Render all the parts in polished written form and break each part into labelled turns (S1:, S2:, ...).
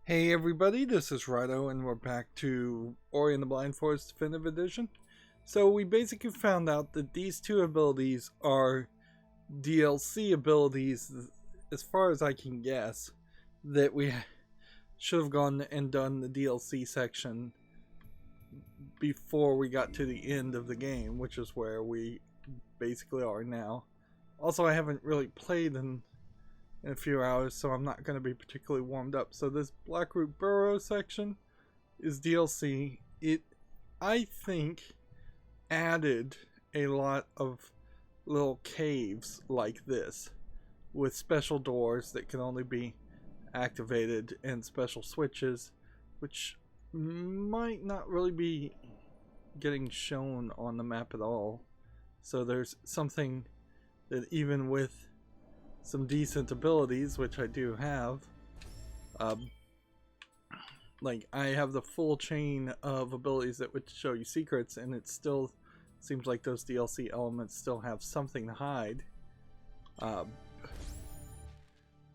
S1: Hey everybody, this is Rydo and we're back to Ori and the Blind Forest Definitive Edition. So we basically found out that these two abilities are DLC abilities, as far as I can guess, that we should have gone and done the DLC section before we got to the end of the game, which is where we basically are now. Also, I haven't really played in a few hours, so I'm not going to be particularly warmed up. So this Blackroot Burrow section is DLC. It, I think, added a lot of little caves like this with special doors that can only be activated and special switches, which might not really be getting shown on the map at all. So there's something that even with some decent abilities, which I do have, like I have the full chain of abilities that would show you secrets, and it still seems like those DLC elements still have something to hide.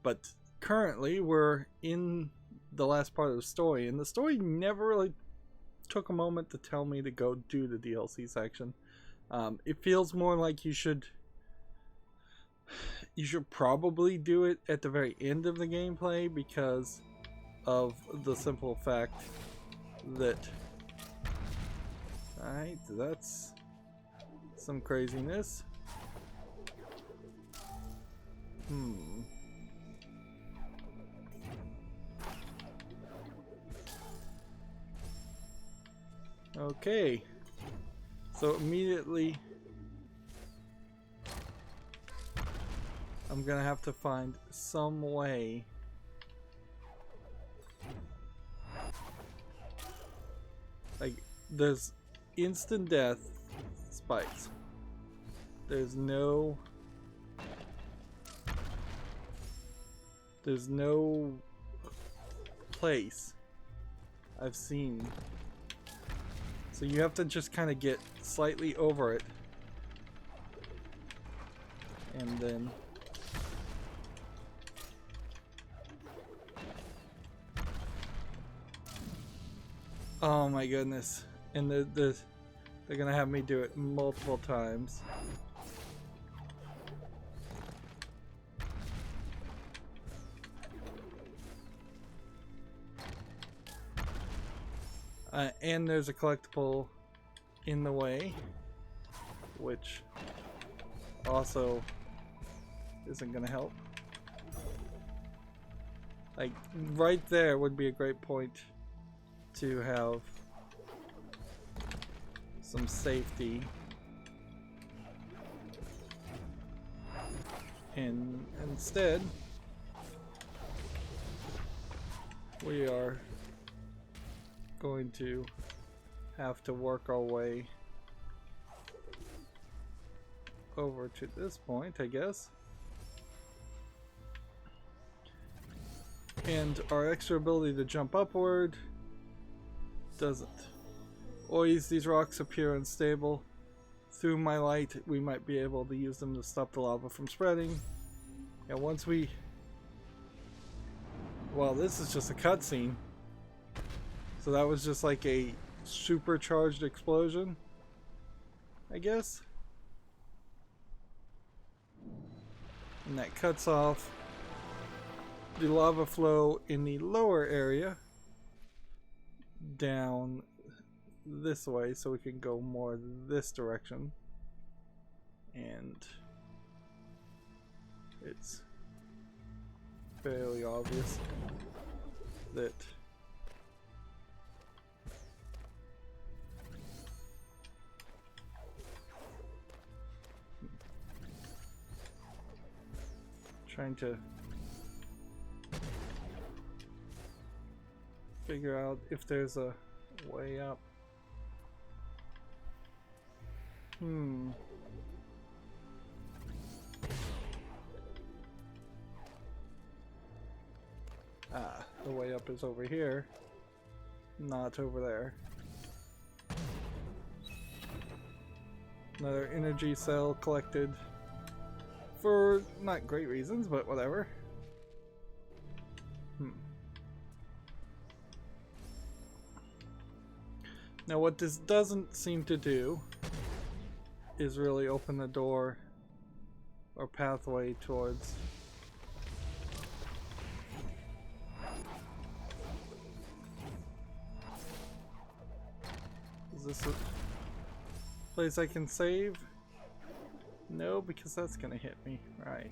S1: But currently we're in the last part of the story, and the story never really took a moment to tell me to go do the DLC section. It feels more like you should probably do it at the very end of the gameplay, because of the simple fact that, alright, that's some craziness. Okay, so immediately I'm gonna have to find some way like there's instant death spikes. There's no place I've seen. So you have to just kind of get slightly over it and then oh my goodness, and they're gonna have me do it multiple times. And there's a collectible in the way, which also isn't gonna help. Like right there would be a great point to have some safety, and instead we are going to have to work our way over to this point, I guess. And our extra ability to jump upward doesn't. Always these rocks appear unstable. Through my light, we might be able to use them to stop the lava from spreading. And once we... well, this is just a cutscene. So that was just like a supercharged explosion, I guess. And that cuts off the lava flow in the lower area down this way, so we can go more this direction. And it's fairly obvious that trying to figure out if there's a way up. The way up is over here, not over there. Another energy cell collected for not great reasons, but whatever. Now what this doesn't seem to do is really open the door or pathway towards is this a place I can save? No, because that's gonna hit me, right?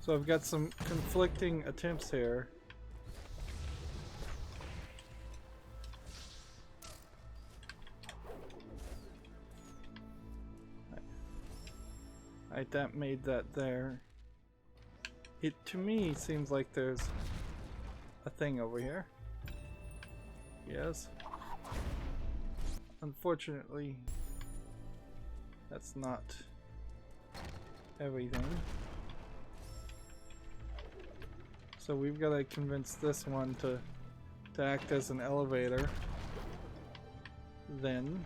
S1: So I've got some conflicting attempts here. Alright, that made that there. It, to me, seems like there's a thing over here. Yes. Unfortunately, that's not everything. So we've got to convince this one to act as an elevator. Then.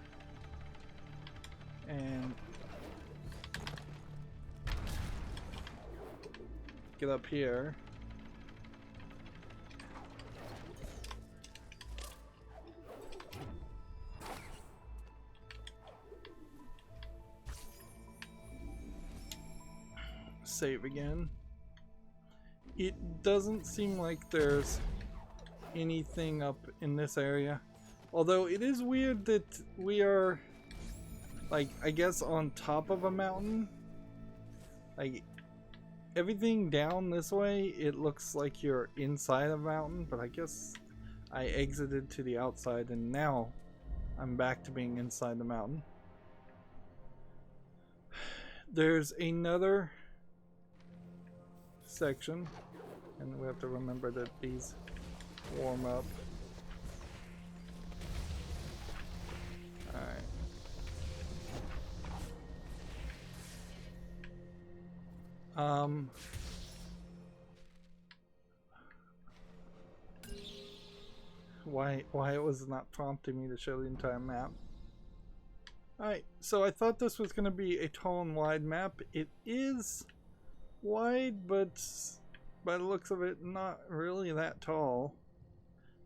S1: And get up here. Save again. It doesn't seem like there's anything up in this area. Although it is weird that we are, like, I guess on top of a mountain. Like, everything down this way, it looks like you're inside a mountain, but I guess I exited to the outside and now I'm back to being inside the mountain. There's another section, and we have to remember that these warm up. Alright. Why it was not prompting me to show the entire map. Alright, so I thought this was going to be a tall and wide map. It is wide, but by the looks of it, not really that tall.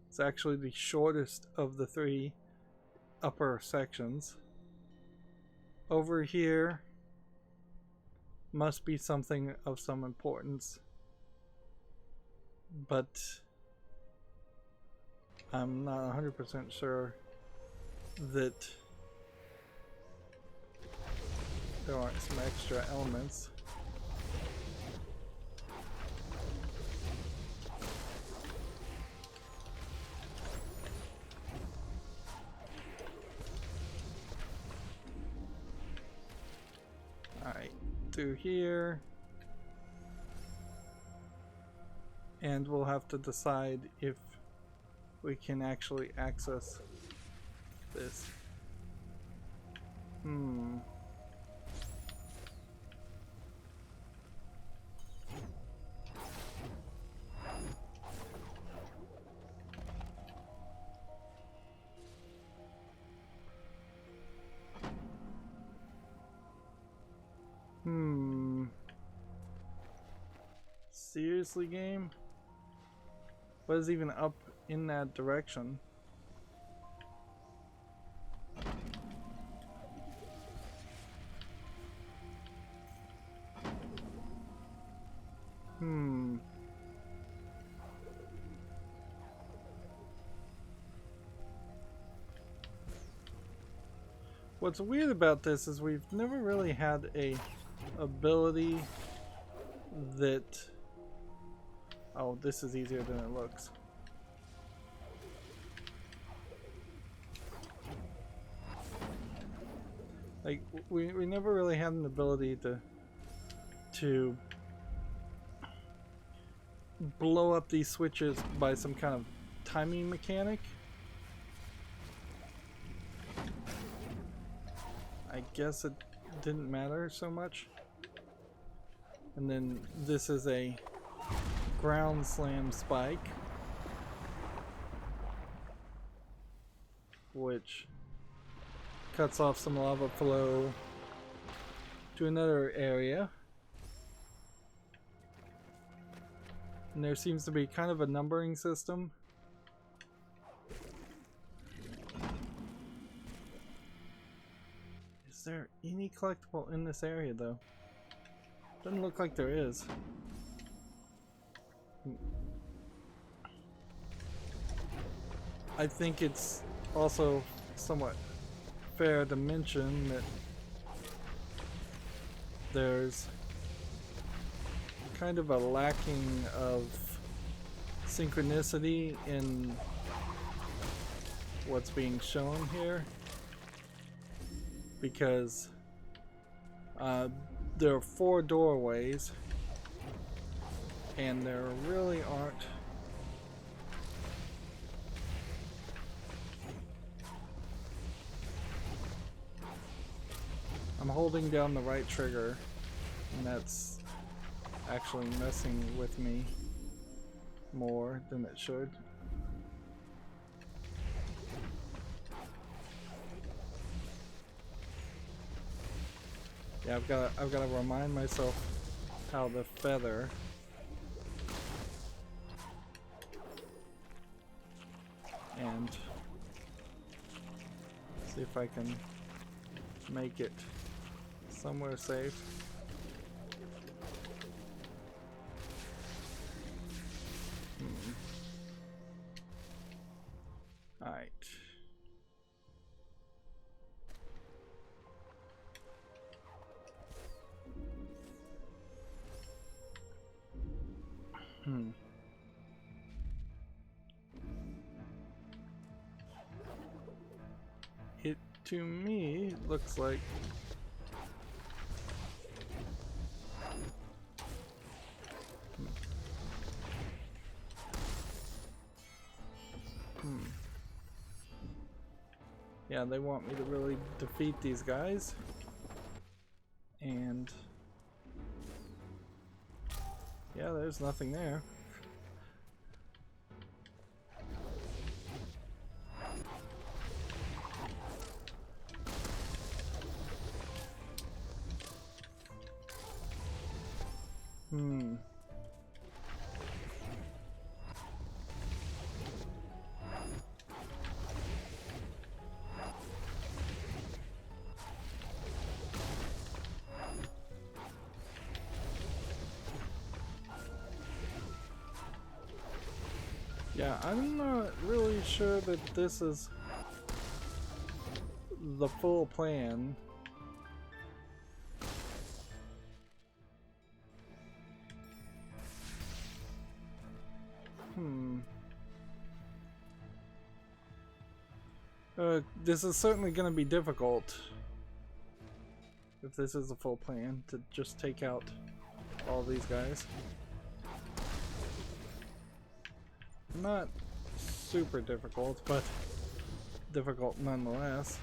S1: It's actually the shortest of the three upper sections. Over here must be something of some importance, but I'm not 100% sure that there aren't some extra elements. Alright, through here. And we'll have to decide if we can actually access this. Seriously, game? What is even up in that direction? What's weird about this is we've never really had a ability that... Oh, this is easier than it looks. Like, we never really had an ability to blow up these switches by some kind of timing mechanic. I guess it didn't matter so much. And then this is a ground slam spike, which cuts off some lava flow to another area. And there seems to be kind of a numbering system. Is there any collectible in this area though? Doesn't look like there is. I think it's also somewhat fair to mention that there's kind of a lacking of synchronicity in what's being shown here, because there are 4 doorways and there really aren't I'm holding down the right trigger and that's actually messing with me more than it should. Yeah, I've got to remind myself how the feather and see if I can make it somewhere safe. All right. It, to me, looks like yeah, they want me to really defeat these guys. And yeah, there's nothing there. Yeah, I'm not really sure that this is the full plan. This is certainly going to be difficult if this is the full plan to just take out all these guys. Not super difficult, but difficult nonetheless.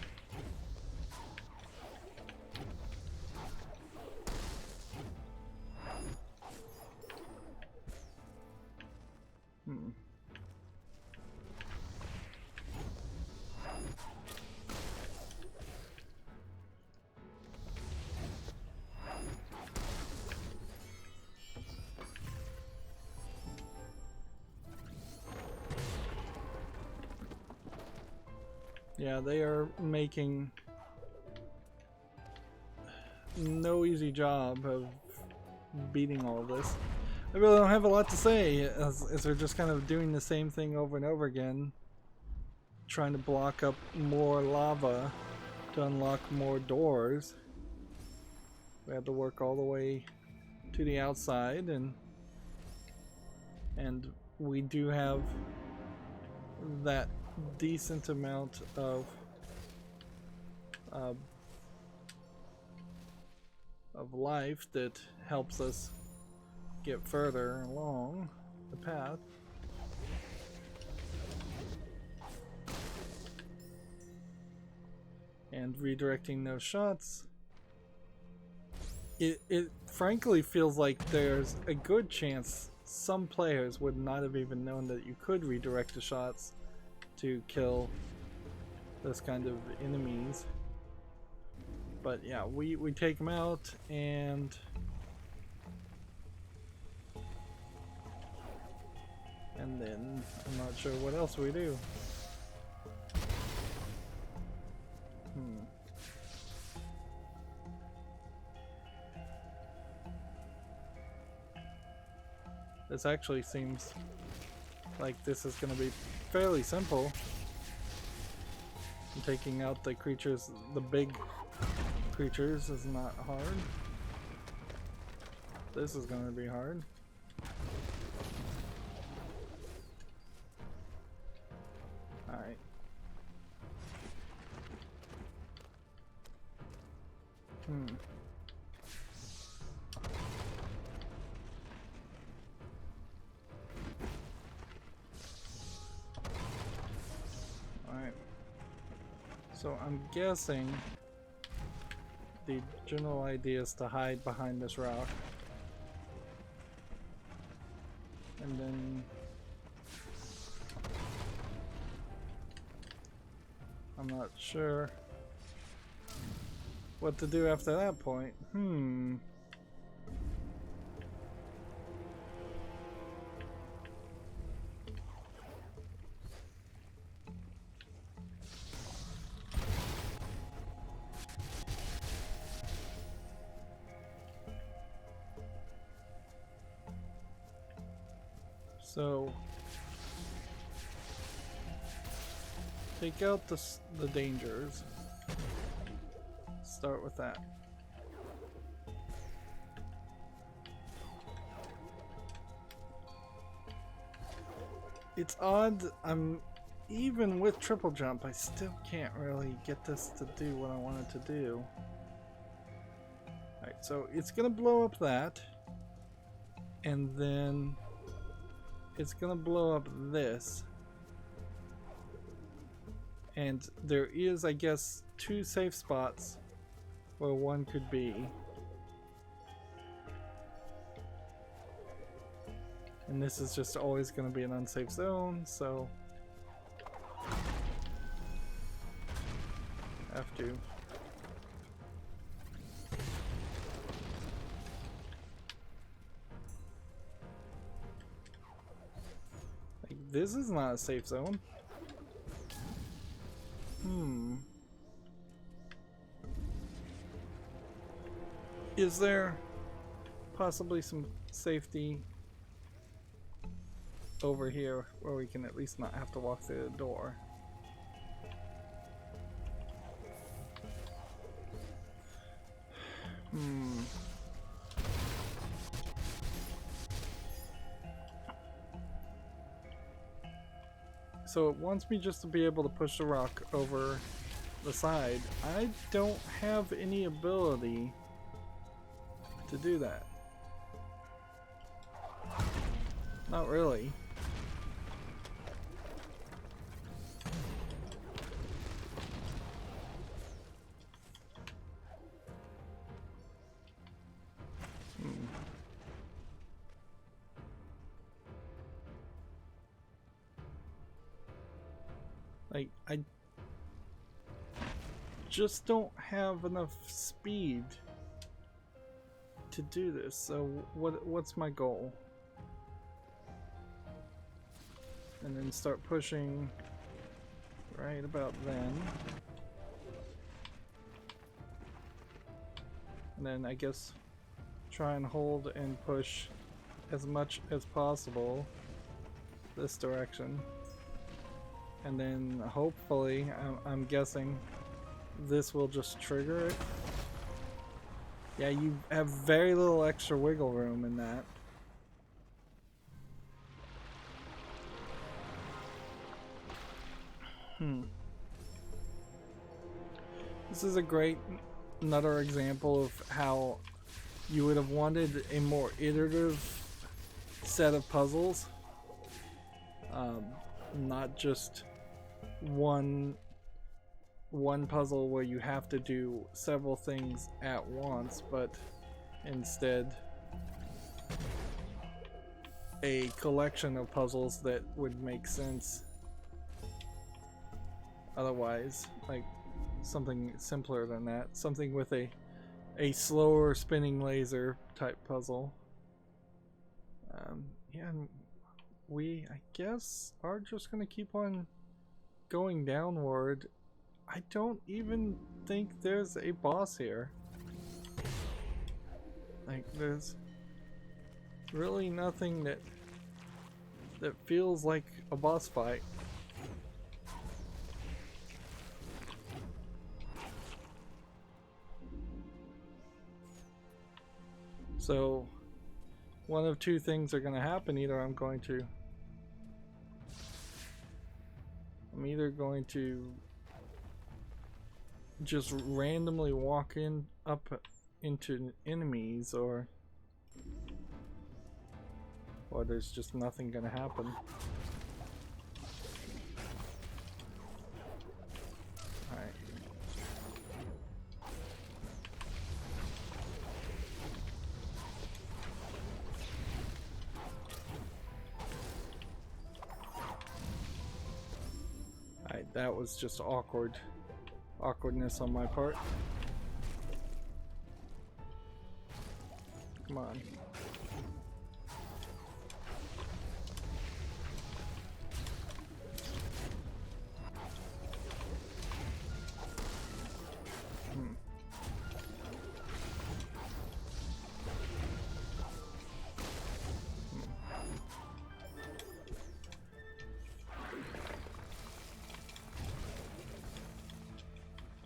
S1: Yeah, they are making no easy job of beating all of this. I really don't have a lot to say, as they're just kind of doing the same thing over and over again, trying to block up more lava to unlock more doors. We had to work all the way to the outside, and we do have that decent amount of life that helps us get further along the path. And redirecting those shots, it frankly feels like there's a good chance some players would not have even known that you could redirect the shots to kill this kind of enemies. But yeah, we take them out, and then I'm not sure what else we do. This actually seems like this is going to be fairly simple. And taking out the creatures, the big creatures, is not hard. This is going to be hard. Alright. Alright. So I'm guessing the general idea is to hide behind this rock. And then I'm not sure what to do after that point. So take out the dangers. Start with that. It's odd, even with triple jump, I still can't really get this to do what I want it to do. Alright, so it's gonna blow up that, and then it's gonna blow up this. And there is, I guess, 2 safe spots where one could be. And this is just always going to be an unsafe zone, so have to. Like, this is not a safe zone. Is there possibly some safety over here where we can at least not have to walk through the door? So it wants me just to be able to push the rock over the side. I don't have any ability to do that. Not really. Like, I just don't have enough speed to do this. So what's my goal? And then start pushing right about then. And then I guess try and hold and push as much as possible this direction. And then hopefully, I'm guessing this will just trigger it. Yeah, you have very little extra wiggle room in that. This is a great another example of how you would have wanted a more iterative set of puzzles. Not just one puzzle where you have to do several things at once, but instead a collection of puzzles that would make sense otherwise. Like something simpler than that. Something with a slower spinning laser type puzzle. Yeah, and we, I guess, are just gonna keep on going downward. I don't even think there's a boss here. Like, there's really nothing that feels like a boss fight. So one of two things are going to happen. Either I'm either going to just randomly walk up into enemies, or there's just nothing gonna happen. Alright. Alright, that was just awkwardness on my part. Come on.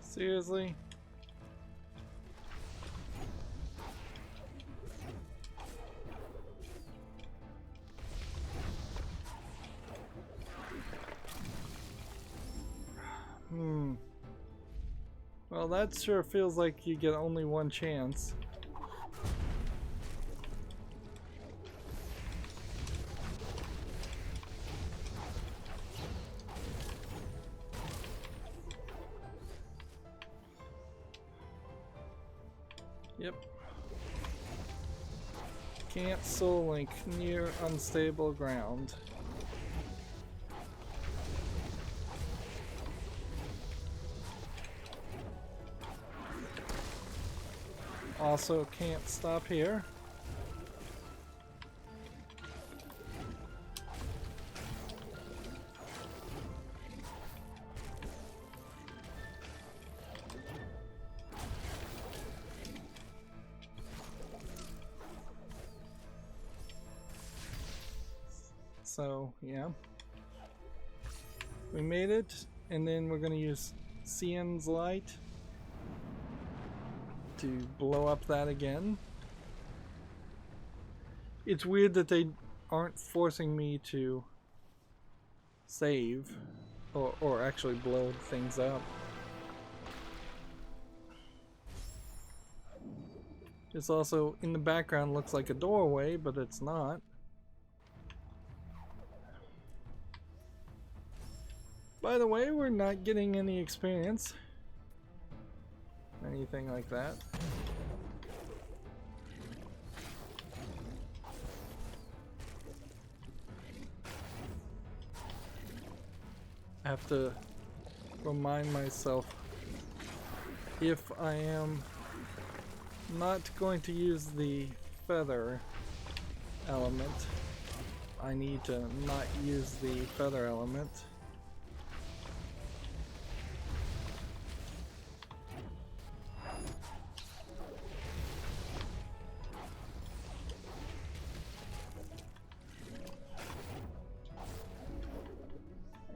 S1: Seriously? Well, that sure feels like you get only one chance. Yep. Can't soul link near unstable ground. Also can't stop here. So, yeah. We made it, and then we're gonna use Cian's light to blow up that again. It's weird that they aren't forcing me to save or actually blow things up. This also in the background looks like a doorway, but it's not. By the way, we're not getting any experience. Anything like that. I have to remind myself, if I am not going to use the feather element, I need to not use the feather element.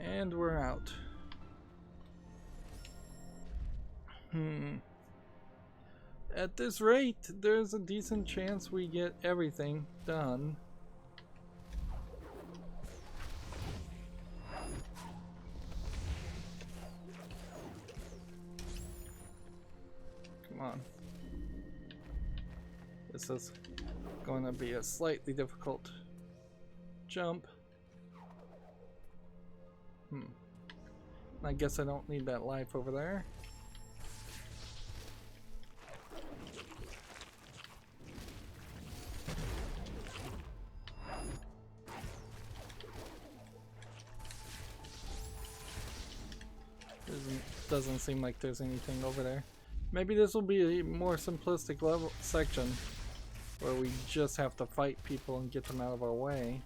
S1: And we're out. At this rate, there's a decent chance we get everything done. Come on. This is going to be a slightly difficult jump. I guess I don't need that life over there. doesn't seem like there's anything over there. Maybe this will be a more simplistic level section where we just have to fight people and get them out of our way.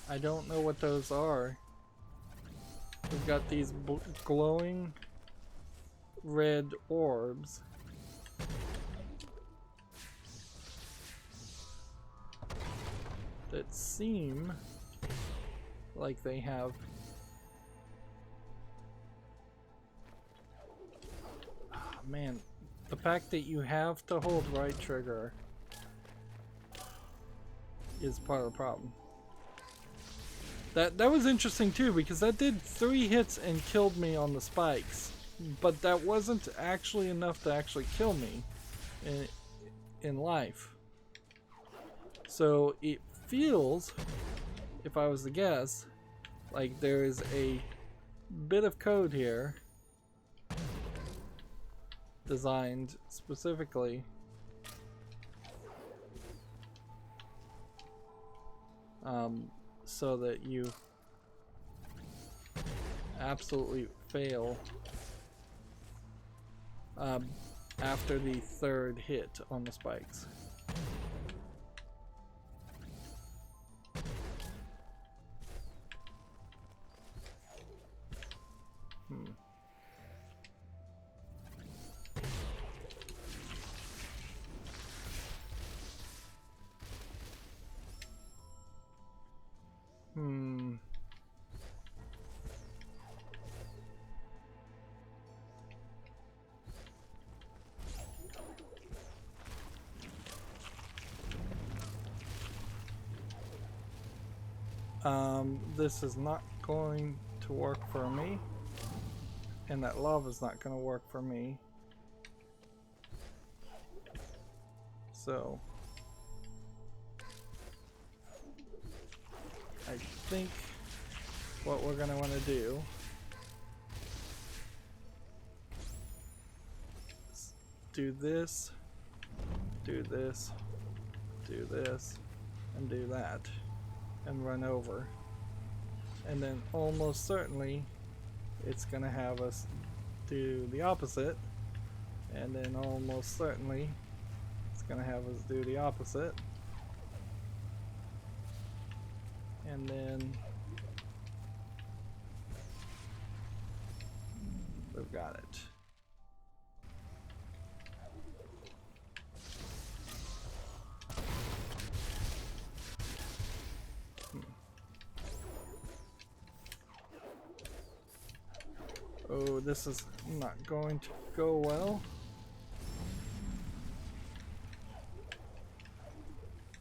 S1: I don't know what those are. We've got these glowing red orbs. That seem like they have man, the fact that you have to hold right trigger is part of the problem. That was interesting too, because that did 3 hits and killed me on the spikes, but that wasn't actually enough to actually kill me in life. So it feels, if I was to guess, like there is a bit of code here designed specifically so that you absolutely fail after the 3rd hit on the spikes. This is not going to work for me, and that lava's not going to work for me. So I think what we're going to want to do is do this, do this, do this, and do that, and run over. And then almost certainly it's gonna have us do the opposite, and then almost certainly it's gonna have us do the opposite, and then we've got it. Oh, this is not going to go well.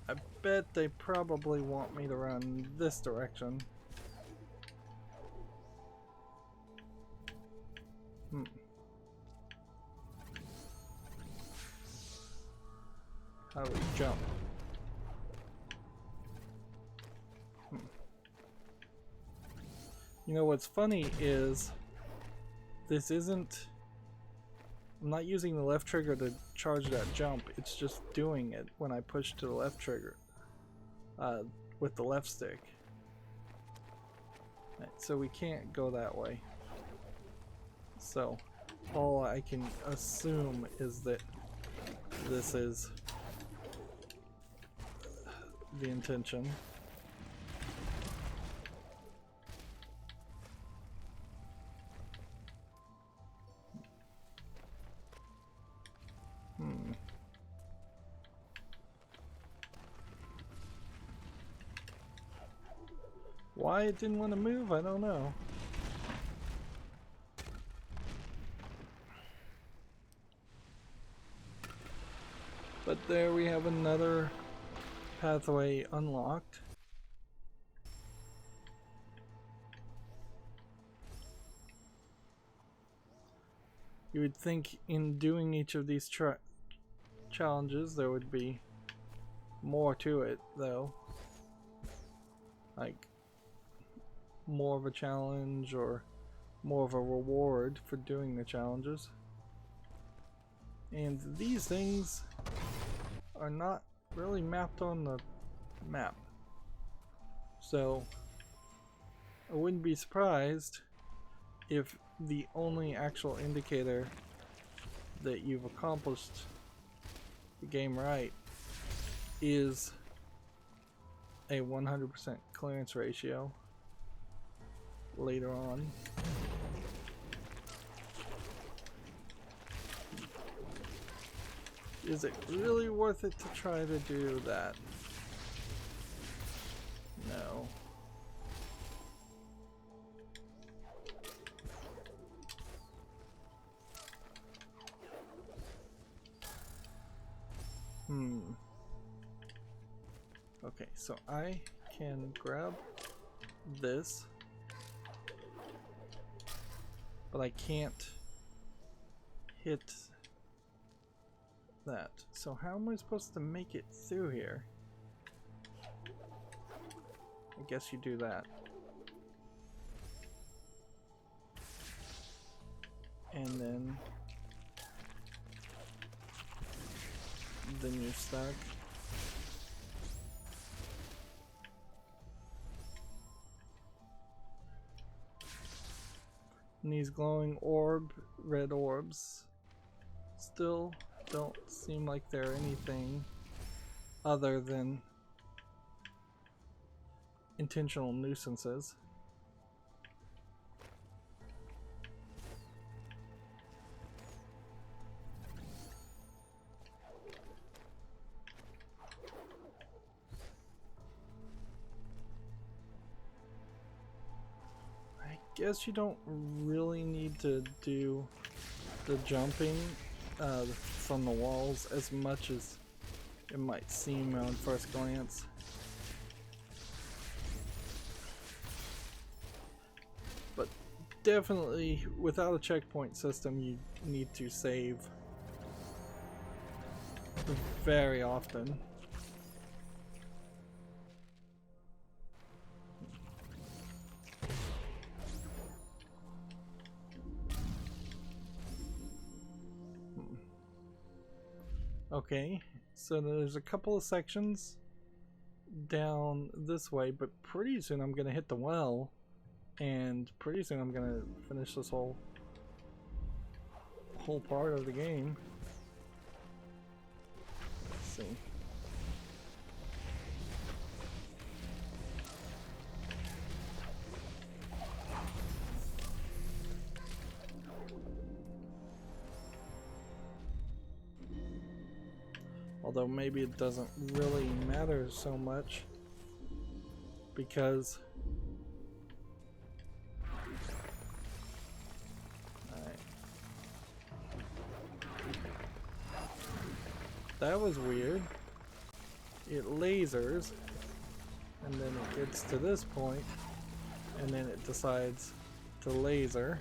S1: I bet they probably want me to run this direction. How do we jump? You know what's funny is this isn't, I'm not using the left trigger to charge that jump, it's just doing it when I push to the left trigger with the left stick. Right, so we can't go that way. So all I can assume is that this is the intention. Why it didn't want to move, I don't know. But there we have another pathway unlocked. You would think in doing each of these challenges there would be more to it, though. Like more of a challenge or more of a reward for doing the challenges. And these things are not really mapped on the map. So I wouldn't be surprised if the only actual indicator that you've accomplished the game right is a 100% clearance ratio later on. Is it really worth it to try to do that? No. Okay, so I can grab this, but I can't hit that. So how am I supposed to make it through here? I guess you do that. And then you're stuck. And these glowing red orbs still don't seem like they're anything other than intentional nuisances. I guess you don't really need to do the jumping from the walls as much as it might seem on first glance. But definitely, without a checkpoint system, you need to save very often. Okay, so there's a couple of sections down this way, but pretty soon I'm gonna hit the well, and pretty soon I'm gonna finish this whole part of the game. Let's see. Although maybe it doesn't really matter so much, because that was weird. It lasers, and then it gets to this point, and then it decides to laser.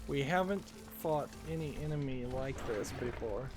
S1: We haven't fought any enemy like this before.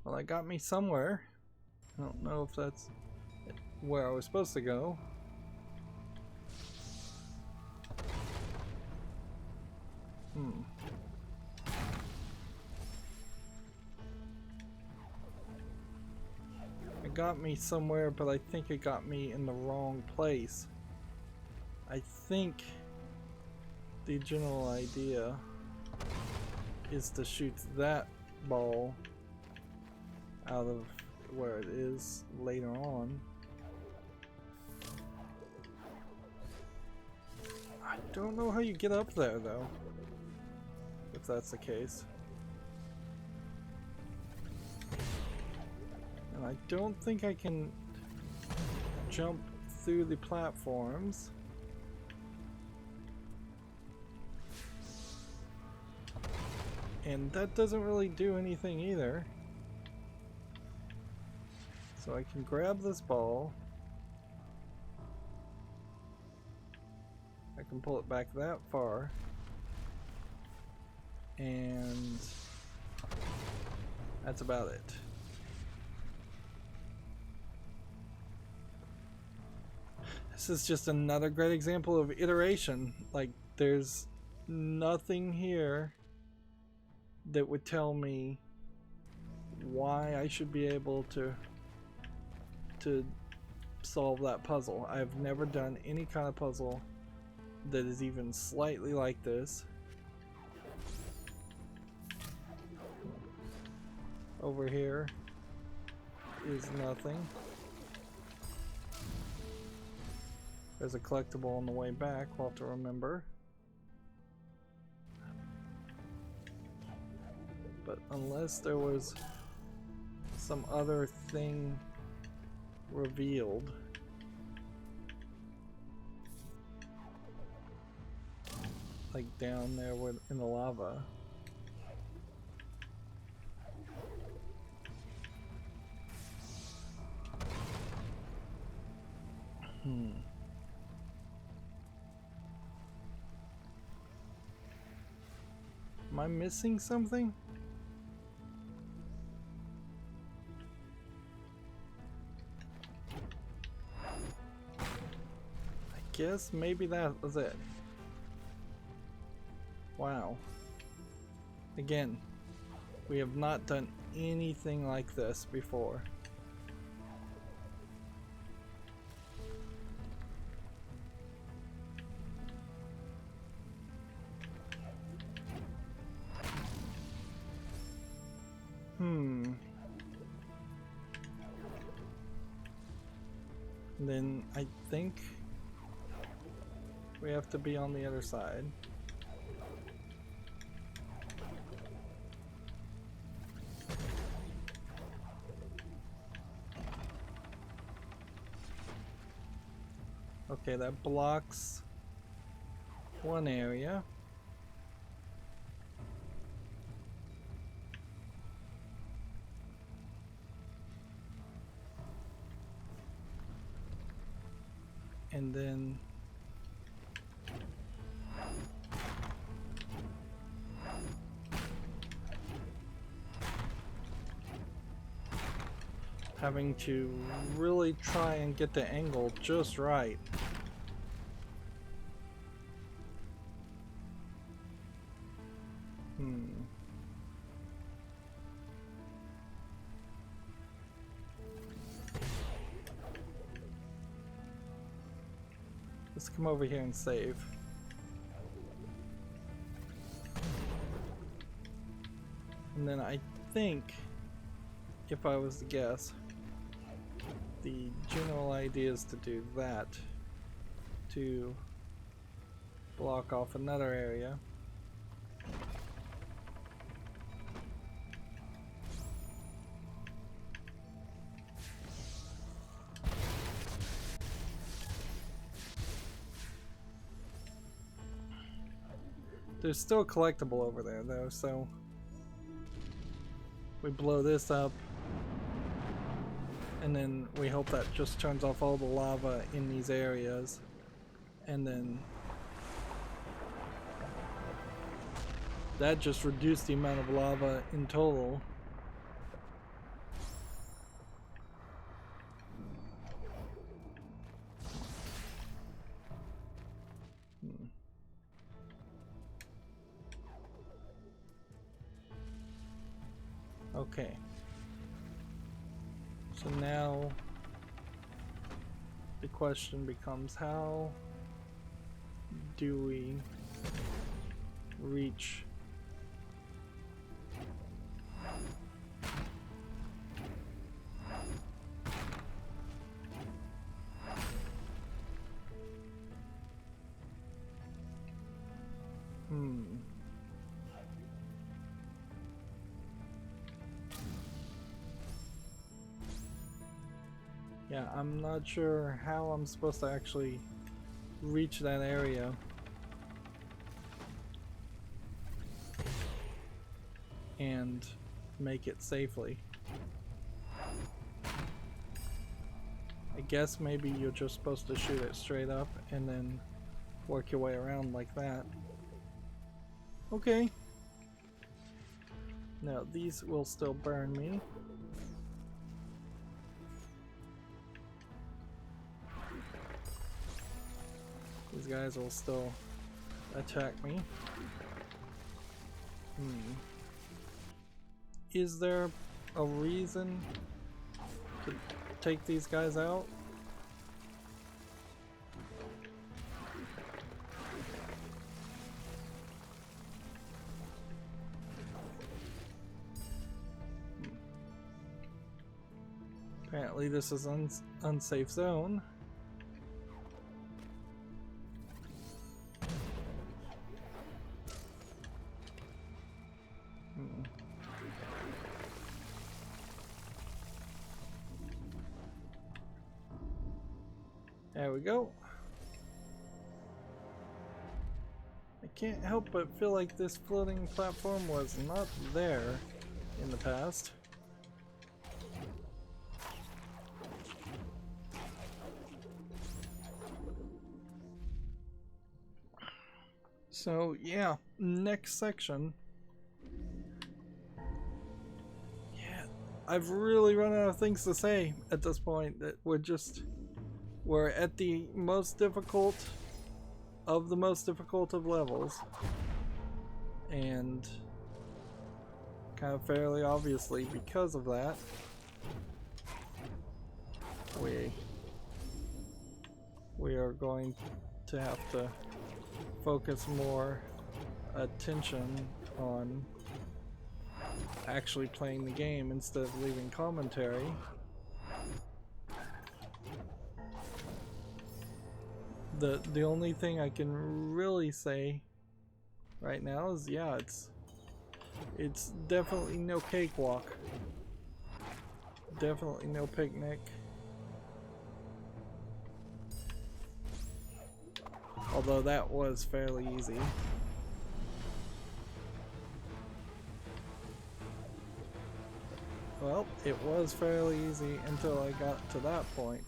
S1: Well, that got me somewhere. I don't know if that's where I was supposed to go. It got me somewhere, but I think it got me in the wrong place. I think the general idea is to shoot that ball out of where it is later on. I don't know how you get up there though, if that's the case. And I don't think I can jump through the platforms. And that doesn't really do anything either. So I can grab this ball. I can pull it back that far. And that's about it. This is just another great example of iteration. Like, there's nothing here that would tell me why I should be able to solve that puzzle. I've never done any kind of puzzle that is even slightly like this. Over here is nothing. There's a collectible on the way back, we'll have to remember. But unless there was some other thing revealed, like down there in the lava. Am I missing something? I guess maybe that was it. Wow. Again, we have not done anything like this before. Then I think we have to be on the other side. Okay, that blocks one area. And then having to really try and get the angle just right. Let's come over here and save. And then I think, if I was to guess, the general idea is to do that to block off another area. There's still a collectible over there though, so we blow this up and then we hope that just turns off all the lava in these areas, and then that just reduced the amount of lava in total. Okay. So now the question becomes, how do we reach Yeah, I'm not sure how I'm supposed to actually reach that area. And make it safely. I guess maybe you're just supposed to shoot it straight up and then work your way around like that. Okay. Now these will still burn me. These guys will still attack me. Is there a reason to take these guys out? Apparently this is unsafe zone. There we go. I can't help but feel like this floating platform was not there in the past. So yeah, next section. Yeah, I've really run out of things to say at this point. That we're at the most difficult of the most difficult of levels, and kind of fairly obviously because of that, we are going to have to focus more attention on actually playing the game instead of leaving commentary. The only thing I can really say right now is, yeah, it's definitely no cakewalk. Definitely no picnic. Although that was fairly easy. Well, it was fairly easy until I got to that point.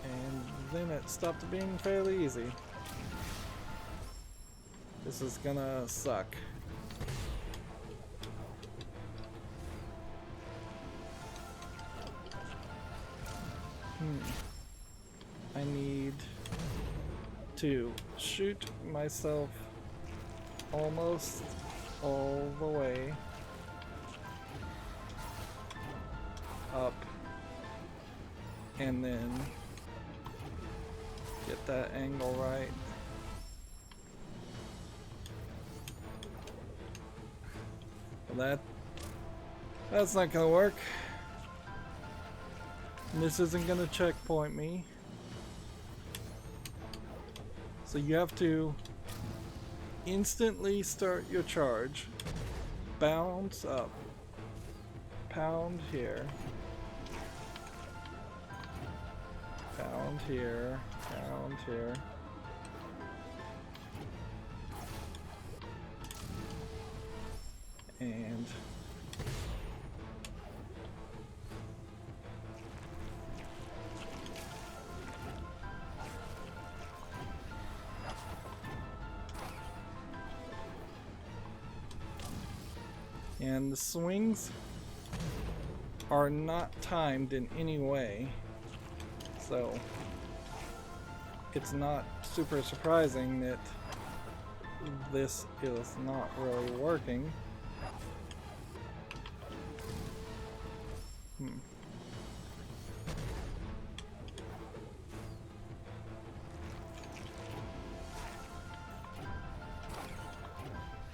S1: And then it stopped being fairly easy. This is gonna suck. I need to shoot myself almost all the way up and then get that angle right. Well, that's not gonna work. This isn't gonna checkpoint me. So you have to instantly start your charge. Bounce up. Pound here. Pound here. Pound here. And the swings are not timed in any way, so it's not super surprising that this is not really working.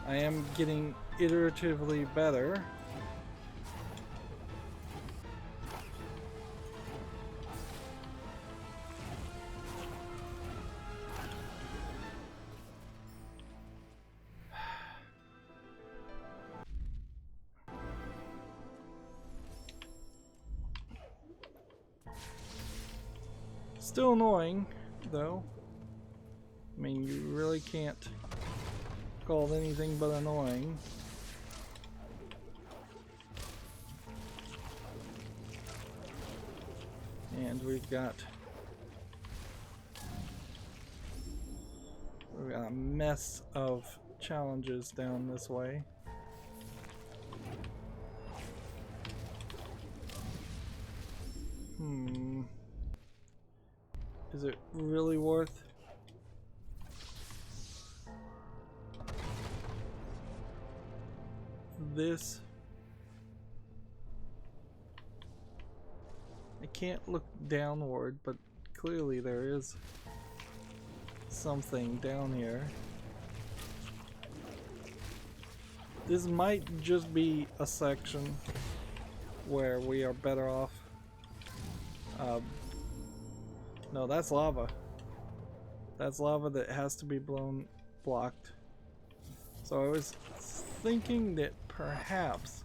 S1: I am getting iteratively better. Still annoying, though. I mean, you really can't call it anything but annoying. And we've got a mess of challenges down this way. Is it really worth? This? I can't look downward, but clearly there is something down here. This might just be a section where we are better off. No, that's lava. That's lava that has to be blocked. So I was thinking that perhaps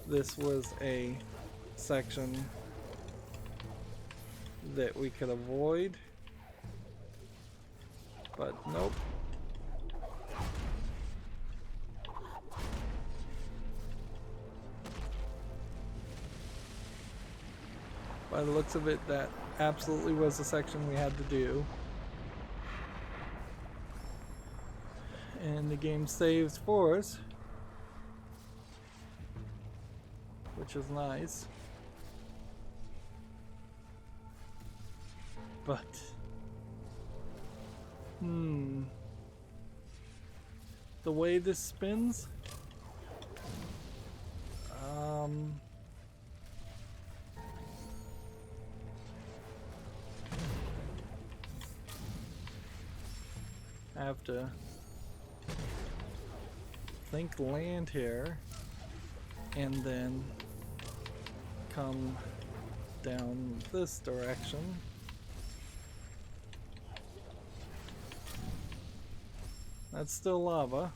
S1: this was a section that we could avoid, but nope. By the looks of it, that absolutely was a section we had to do. And the game saves for us, which is nice. But the way this spins, I have to think land here and then come down this direction. That's still lava.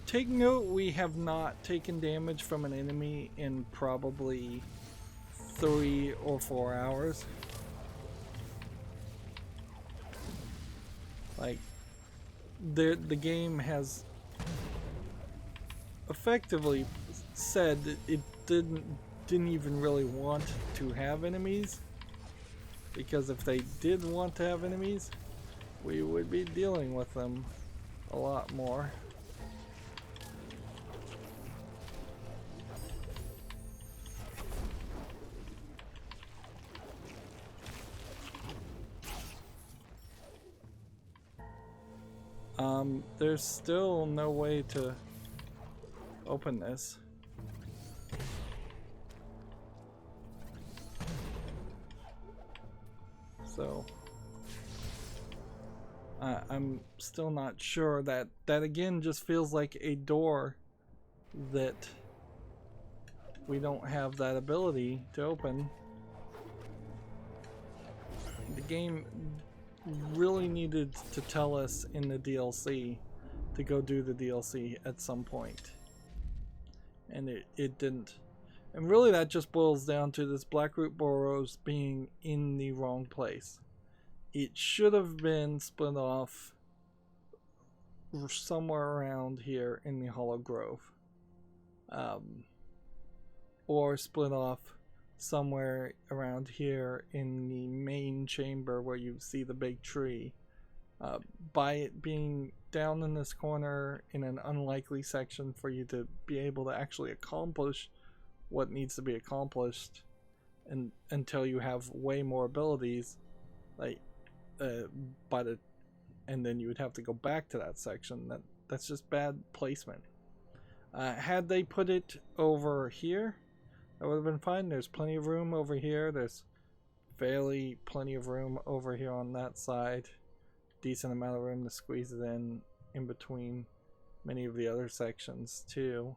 S1: Take note, we have not taken damage from an enemy in probably 3 or 4 hours. Like, the game has effectively said that it didn't even really want to have enemies, because if they did want to have enemies, we would be dealing with them a lot more. There's still no way to open this. So I'm still not sure. That again just feels like a door that we don't have that ability to open. The game really needed to tell us in the DLC to go do the DLC at some point, and it didn't. And really that just boils down to this Blackroot Burrows being in the wrong place. It should have been split off somewhere around here in the Hollow Grove, or split off somewhere around here in the main chamber where you see the big tree. By it being down in this corner in an unlikely section for you to be able to actually accomplish what needs to be accomplished, and until you have way more abilities, like and then you would have to go back to that section. That's just bad placement. Had they put it over here, that would have been fine. There's plenty of room over here. There's fairly plenty of room over here on that side. Decent amount of room to squeeze it in between many of the other sections too.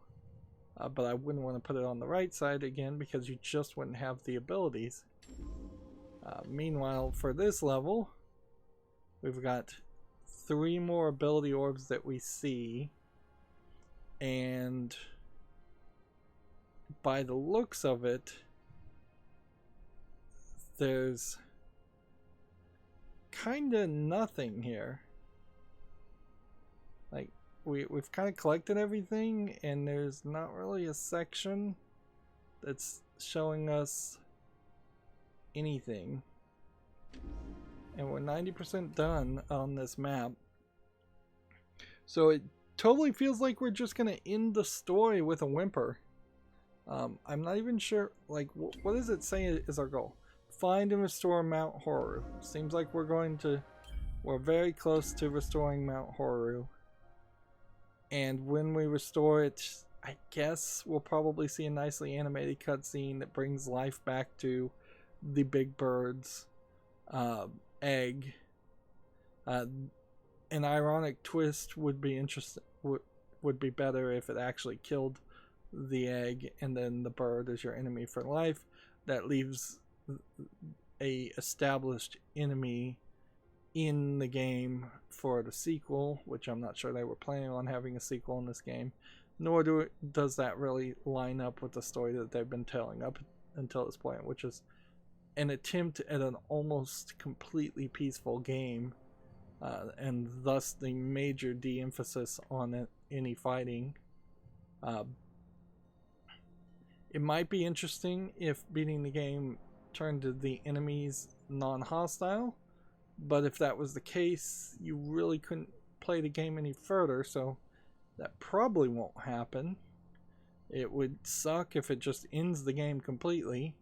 S1: But I wouldn't want to put it on the right side again, because you just wouldn't have the abilities. Meanwhile, for this level, we've got 3 more ability orbs that we see, and by the looks of it, there's kinda nothing here. Like, we've kind of collected everything, and there's not really a section that's showing us anything. And we're 90% done on this map. So it totally feels like we're just gonna end the story with a whimper. I'm not even sure, like, what does it say is our goal? Find and restore Mount Horu. Seems like we're very close to restoring Mount Horu. And when we restore it, I guess we'll probably see a nicely animated cutscene that brings life back to the big bird's egg. An ironic twist would be interesting. Would be better if it actually killed the egg, and then the bird is your enemy for life. That leaves a established enemy in the game for the sequel, which I'm not sure they were planning on having a sequel in this game, nor does that really line up with the story that they've been telling up until this point, which is an attempt at an almost completely peaceful game, and thus the major de-emphasis on any fighting. It might be interesting if beating the game turned the enemies non-hostile, but if that was the case, you really couldn't play the game any further, so that probably won't happen. It would suck if it just ends the game completely,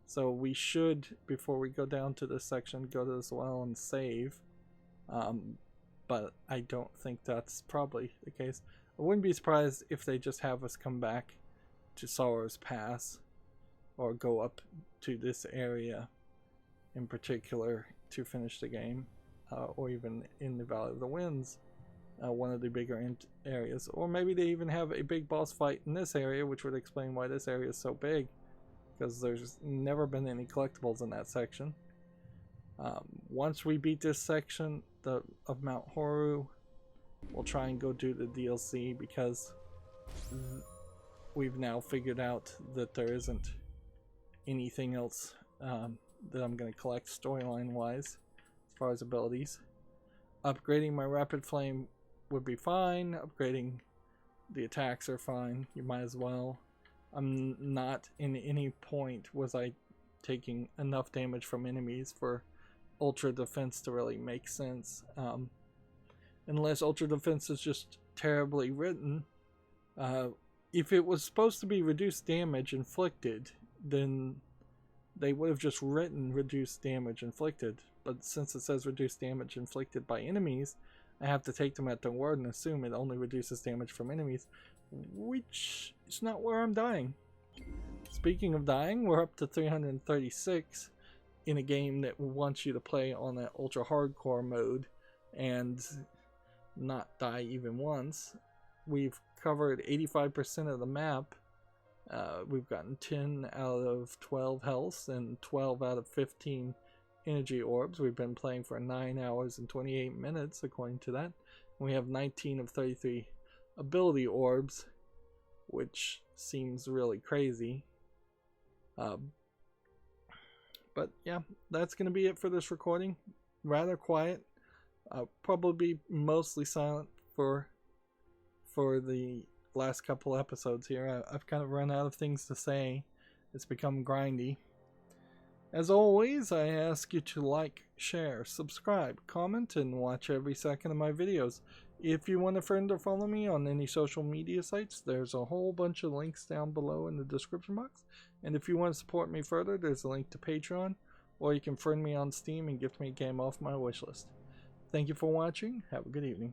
S1: so we should, before we go down to this section, go to this well and save. But I don't think that's probably the case. I wouldn't be surprised if they just have us come back to Sorrow's Pass, or go up to this area in particular to finish the game, or even in the Valley of the Winds, one of the bigger areas, or maybe they even have a big boss fight in this area, which would explain why this area is so big, because there's never been any collectibles in that section. Once we beat this section of Mount Horu, we'll try and go do the DLC, because we've now figured out that there isn't anything else that I'm going to collect storyline wise as far as abilities. Upgrading my rapid flame would be fine. Upgrading the attacks are fine. You might as well. I'm not in any point was I taking enough damage from enemies for ultra defense to really make sense, unless ultra defense is just terribly written. If it was supposed to be reduced damage inflicted, then they would have just written reduced damage inflicted. But since it says reduced damage inflicted by enemies, I have to take them at their word and assume it only reduces damage from enemies, which is not where I'm dying. Speaking of dying, we're up to 336 in a game that wants you to play on that ultra hardcore mode and not die even once. We've covered 85% of the map. We've gotten 10 out of 12 health and 12 out of 15 energy orbs. We've been playing for 9 hours and 28 minutes according to that. We have 19 of 33 ability orbs, which seems really crazy. But yeah, that's going to be it for this recording. Rather quiet. Probably mostly silent for the last couple episodes here. I've kind of run out of things to say. It's become grindy. As always, I ask you to like, share, subscribe, comment, and watch every second of my videos. If you want to friend or follow me on any social media sites, there's a whole bunch of links down below in the description box. And if you want to support me further, there's a link to Patreon, or you can friend me on Steam and gift me a game off my wishlist. Thank you for watching. Have a good evening.